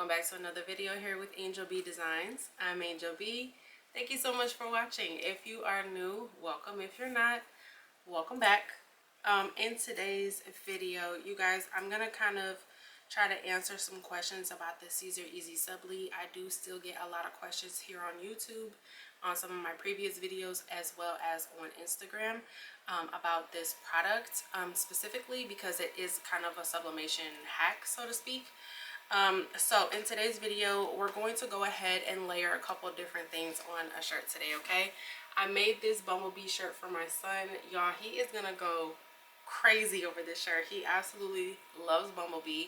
welcome back to another video here with Angel B Designs. I'm Angel B. Thank you so much for watching. If you are new, welcome. If you're not, welcome back. In today's video, you guys, I'm gonna kind of try to answer some questions about the Siser EasySubli. I do still get a lot of questions here on YouTube, on some of my previous videos, as well as on Instagram, about this product, specifically because it is kind of a sublimation hack, so to speak. So in today's video, we're going to go ahead and layer a couple different things on a shirt today, okay? I made this bumblebee shirt for my son. Y'all, he is gonna go crazy over this shirt. He absolutely loves bumblebee,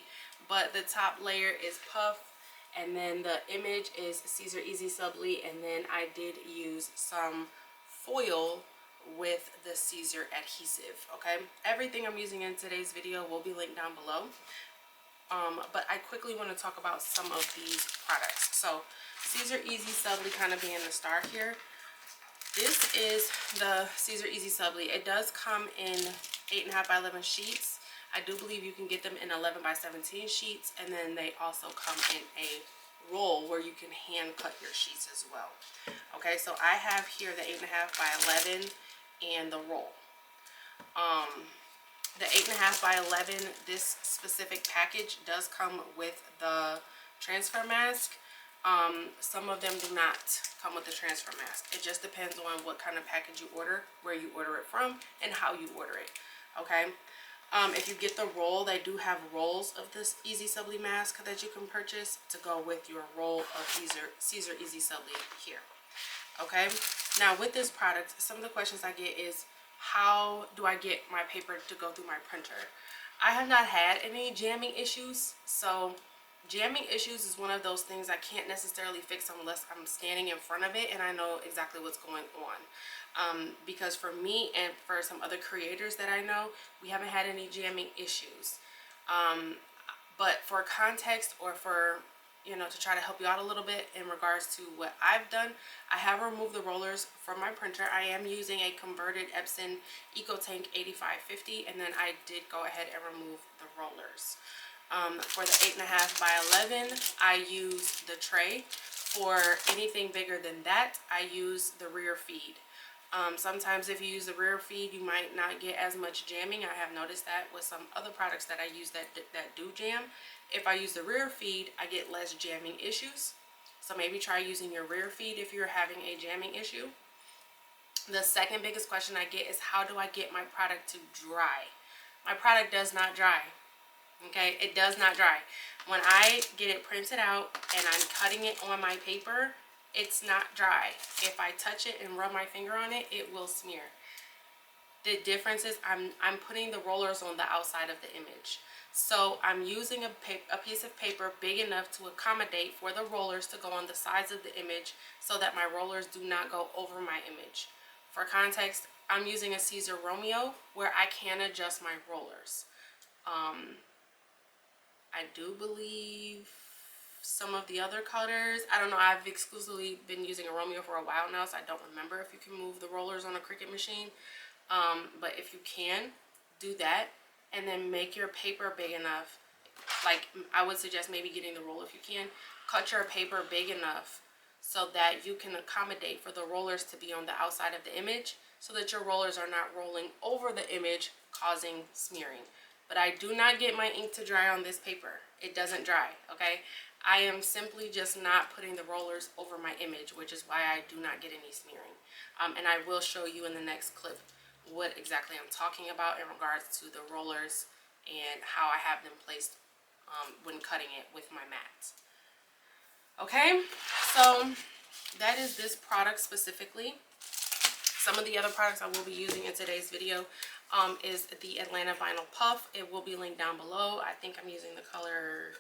but the top layer is puff, and then the image is Siser EasySubli, and then I did use some foil with the Siser adhesive, okay? Everything I'm using in today's video will be linked down below. But I quickly want to talk about some of these products. So Siser EasySubli kind of being the star here. This is the Siser EasySubli. It does come in 8.5 by 11 sheets. I do believe you can get them in 11 by 17 sheets, and then they also come in a roll where you can hand cut your sheets as well. Okay, so I have here the 8.5 by 11 and the roll. The 8.5 by 11, this specific package does come with the transfer mask. Some of them do not come with the transfer mask. It just depends on what kind of package you order, where you order it from, and how you order it. Okay. If you get the roll, they do have rolls of this EasySubli mask that you can purchase to go with your roll of Siser EasySubli here. Okay. Now with this product, some of the questions I get is, how do I get my paper to go through my printer? I have not had any jamming issues. So jamming issues is one of those things I can't necessarily fix unless I'm standing in front of it and I know exactly what's going on. Because for me and for some other creators that I know, we haven't had any jamming issues. But for context, or for, you know, to try to help you out a little bit in regards to what I've done, I have removed the rollers from my printer. I am using a converted Epson EcoTank 8550, and then I did go ahead and remove the rollers. For the 8.5 by 11, I use the tray. For anything bigger than that, I use the rear feed. Sometimes if you use the rear feed, you might not get as much jamming. I have noticed that with some other products that I use that do jam. If I use the rear feed, I get less jamming issues. So maybe try using your rear feed if you're having a jamming issue. The second biggest question I get is, how do I get my product to dry? My product does not dry. Okay, it does not dry. When I get it printed out and I'm cutting it on my paper, it's not dry. If I touch it and rub my finger on it, it will smear. The difference is I'm putting the rollers on the outside of the image. So I'm using a piece of paper big enough to accommodate for the rollers to go on the sides of the image so that my rollers do not go over my image. For context, I'm using a Siser Romeo where I can adjust my rollers. I do believe some of the other colors, I don't know, I've exclusively been using a Romeo for a while now, so I don't remember if you can move the rollers on a Cricut machine. But if you can, do that, and then make your paper big enough. Like, I would suggest maybe getting the roll if you can. Cut your paper big enough so that you can accommodate for the rollers to be on the outside of the image, so that your rollers are not rolling over the image, causing smearing. But I do not get my ink to dry on this paper. It doesn't dry, okay? I am simply just not putting the rollers over my image, which is why I do not get any smearing. And I will show you in the next clip what exactly I'm talking about in regards to the rollers and how I have them placed when cutting it with my mat. Okay, so that is this product specifically. Some of the other products I will be using in today's video is the Atlanta Vinyl Puff. It will be linked down below. I think I'm using the color,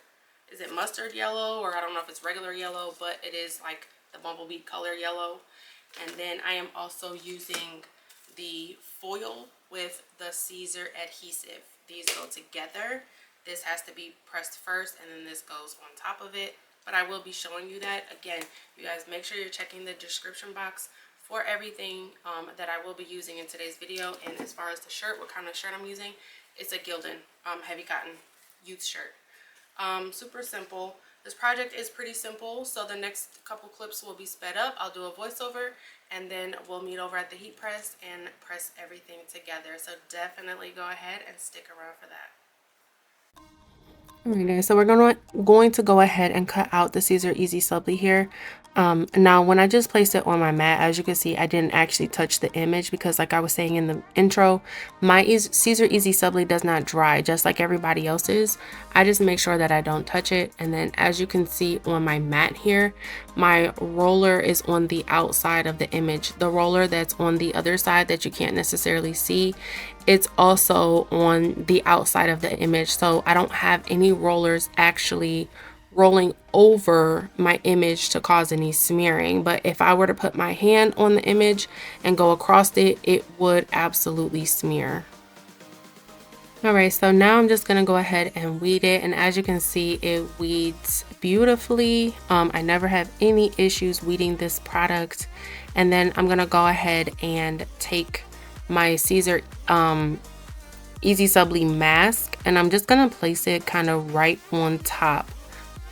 is it mustard yellow, or I don't know if it's regular yellow, but it is like the bumblebee color yellow. And then I am also using the foil with the Siser adhesive. These go together. This has to be pressed first, and then this goes on top of it. But I will be showing you that. Again, you guys make sure you're checking the description box for everything that I will be using in today's video. And as far as the shirt, what kind of shirt I'm using, it's a Gildan heavy cotton youth shirt. Super simple. This project is pretty simple, so the next couple clips will be sped up. I'll do a voiceover and then we'll meet over at the heat press and press everything together. So definitely go ahead and stick around for that. Alright guys, so we're going to go ahead and cut out the Siser EasySubli here. Now when I just placed it on my mat, as you can see, I didn't actually touch the image because, like I was saying in the intro, my Siser EasySubli does not dry just like everybody else's. I just make sure that I don't touch it, and then as you can see on my mat here, my roller is on the outside of the image. The roller that's on the other side that you can't necessarily see, it's also on the outside of the image, so I don't have any rollers actually rolling over my image to cause any smearing. But if I were to put my hand on the image and go across it, it would absolutely smear. Alright, so now I'm just going to go ahead and weed it, and as you can see, it weeds beautifully. I never have any issues weeding this product. And then I'm going to go ahead and take my Siser EasySubli mask, and I'm just going to place it kind of right on top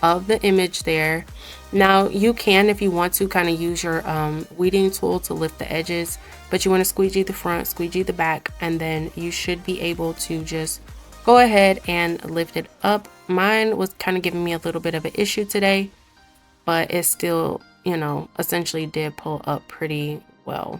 of the image there. Now you can, if you want to, kind of use your weeding tool to lift the edges, but you want to squeegee the front, squeegee the back, and then you should be able to just go ahead and lift it up. Mine was kind of giving me a little bit of an issue today, but it still, you know, essentially did pull up pretty well.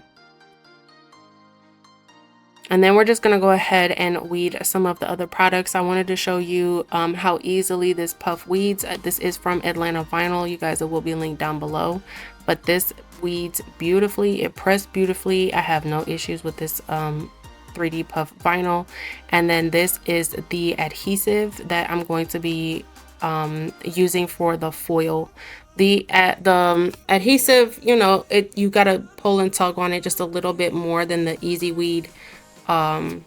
And then we're just going to go ahead and weed some of the other products. I wanted to show you how easily this puff weeds. This is from Atlanta Vinyl. You guys, it will be linked down below. But this weeds beautifully. It pressed beautifully. I have no issues with this 3D puff vinyl. And then this is the adhesive that I'm going to be using for the foil. The adhesive, you know, you got to pull and tug on it just a little bit more than the Easy Weed. I'm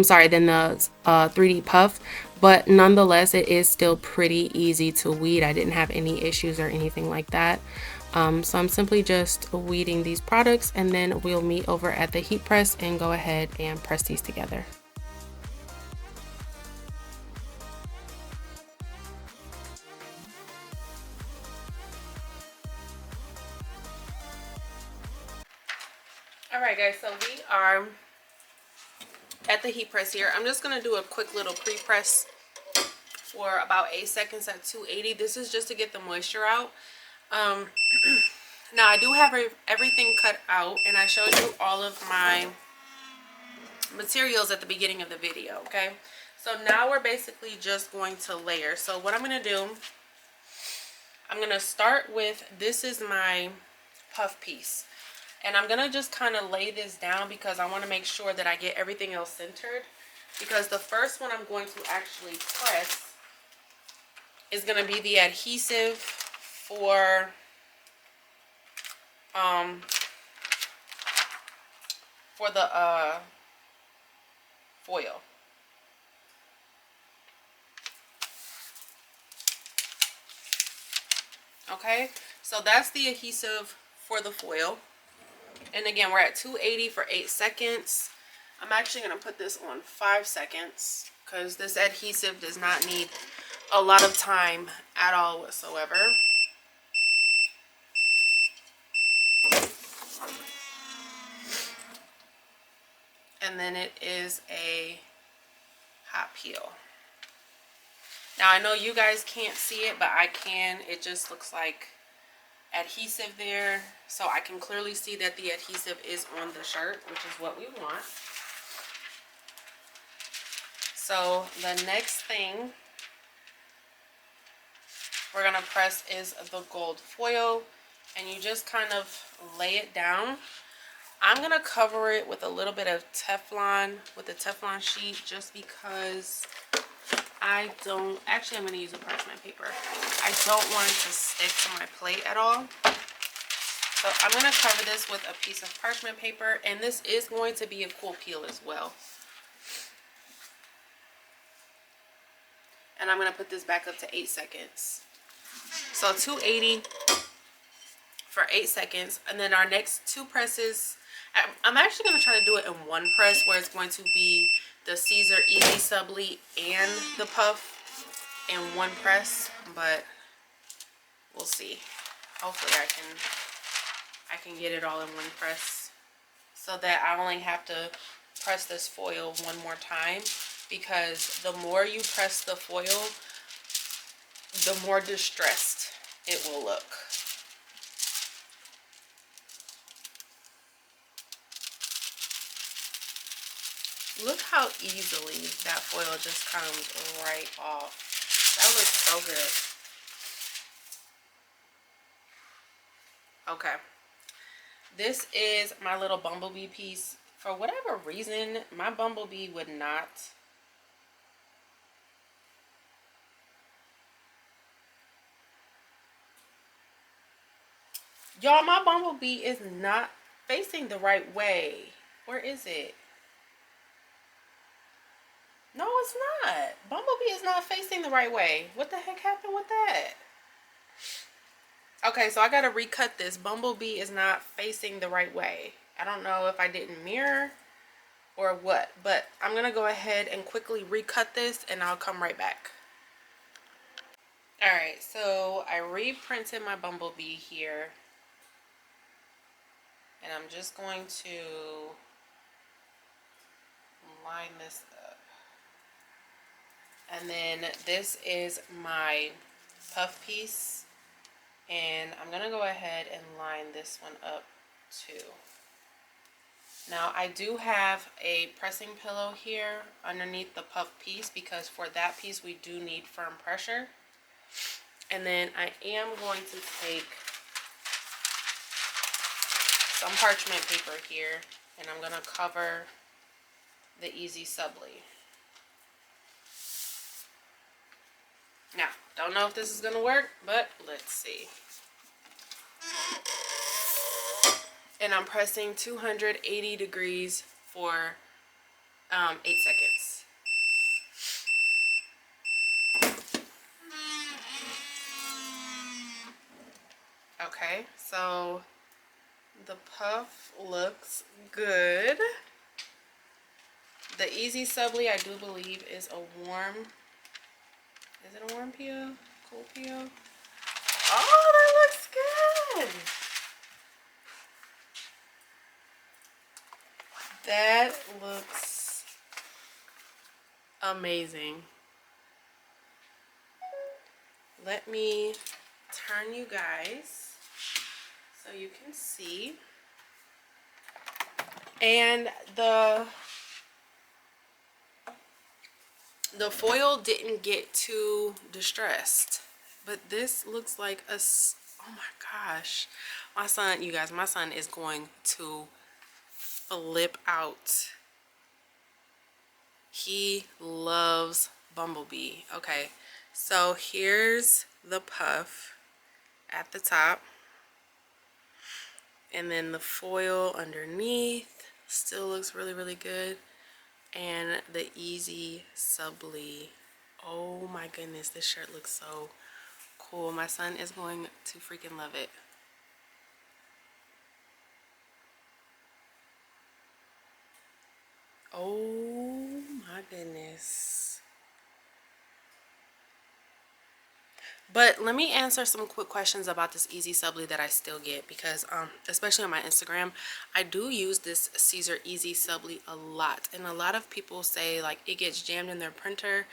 sorry, than the 3D puff, but nonetheless it is still pretty easy to weed. I didn't have any issues or anything like that. So I'm simply just weeding these products, and then we'll meet over at the heat press and go ahead and press these together. Alright guys, so we are at the heat press here. I'm just going to do a quick little pre-press for about 8 seconds at 280. This is just to get the moisture out. Now I do have everything cut out, and I showed you all of my materials at the beginning of the video, okay? So now we're basically just going to layer. So what I'm going to do, I'm going to start with, this is my puff piece. And I'm going to just kind of lay this down because I want to make sure that I get everything else centered. Because the first one I'm going to actually press is going to be the adhesive for the foil. Okay, so that's the adhesive for the foil. And again, we're at 280 for 8 seconds. I'm actually going to put this on 5 seconds because this adhesive does not need a lot of time at all whatsoever. And then it is a hot peel. Now I know you guys can't see it, but I can. It just looks like adhesive there, so I can clearly see that the adhesive is on the shirt, which is what we want. So the next thing we're gonna press is the gold foil, and you just kind of lay it down. I'm gonna cover it with a little bit of Teflon, with a Teflon sheet, just because I don't, actually I'm going to use a parchment paper. I don't want it to stick to my plate at all. So I'm going to cover this with a piece of parchment paper, and this is going to be a cool peel as well. And I'm going to put this back up to 8 seconds. So 280 for 8 seconds, and then our next 2 presses, I'm actually going to try to do it in one press where it's going to be the Siser EasySubli and the puff in one press, but we'll see. Hopefully I can get it all in one press so that I only have to press this foil one more time, because the more you press the foil, the more distressed it will look. Look how easily that foil just comes right off. That looks so good. Okay. This is my little bumblebee piece. For whatever reason, my bumblebee would not. Y'all, my bumblebee is not facing the right way. Where is it? No, it's not. Bumblebee is not facing the right way. What the heck happened with that? Okay, so I gotta recut this. Bumblebee is not facing the right way. I don't know if I didn't mirror or what, but I'm gonna go ahead and quickly recut this and I'll come right back. All right, so I reprinted my bumblebee here, and I'm just going to line this up. And then this is my puff piece, and I'm gonna go ahead and line this one up too. Now I do have a pressing pillow here underneath the puff piece, because for that piece we do need firm pressure. And then I am going to take some parchment paper here, and I'm gonna cover the EasySubli. Now, don't know if this is gonna work, but let's see. And I'm pressing 280 degrees for 8 seconds. Okay, so the puff looks good. The EasySubli, I do believe, is a warm. Is it a warm peel? Cool peel? Oh, that looks good. That looks amazing. Let me turn you guys so you can see. And the foil didn't get too distressed, but this looks like a, oh my gosh, my son, you guys, my son is going to flip out. He loves bumblebee. Okay, so here's the puff at the top, and then the foil underneath still looks really, really good. And the EasySubli. Oh my goodness, this shirt looks so cool. My son is going to freaking love it. Oh my goodness. But let me answer some quick questions about this EasySubli that I still get, because especially on my Instagram, I do use this Siser EasySubli a lot, and a lot of people say like it gets jammed in their printer.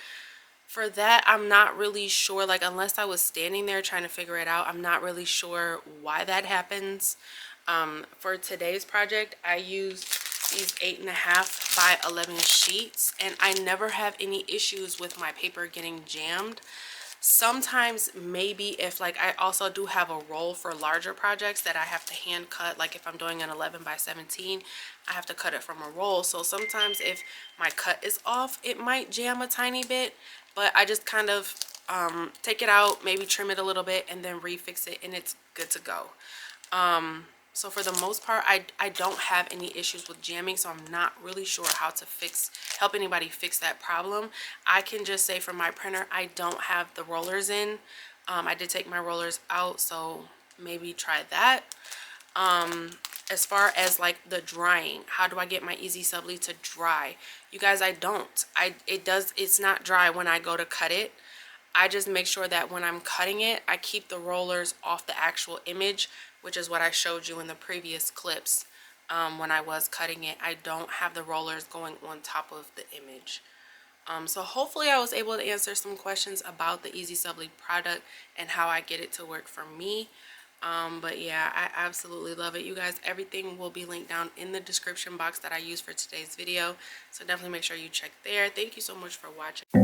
For that, I'm not really sure, like unless I was standing there trying to figure it out, I'm not really sure why that happens. For today's project, I used these 8.5 by 11 sheets, and I never have any issues with my paper getting jammed. Sometimes maybe if like I also do have a roll for larger projects that I have to hand cut, like if I'm doing an 11 by 17, I have to cut it from a roll. So sometimes if my cut is off, it might jam a tiny bit, but I just kind of take it out, maybe trim it a little bit, and then refix it, and it's good to go. So for the most part, I don't have any issues with jamming, so I'm not really sure how to help anybody fix that problem. I can just say for my printer, I don't have the rollers in. I did take my rollers out, so maybe try that. As far as like the drying, how do I get my EasySubli to dry? You guys, I don't. It's not dry when I go to cut it. I just make sure that when I'm cutting it, I keep the rollers off the actual image, which is what I showed you in the previous clips. When I was cutting it, I don't have the rollers going on top of the image. So hopefully I was able to answer some questions about the EasySubli product and how I get it to work for me. But yeah, I absolutely love it. You guys, everything will be linked down in the description box that I used for today's video. So definitely make sure you check there. Thank you so much for watching.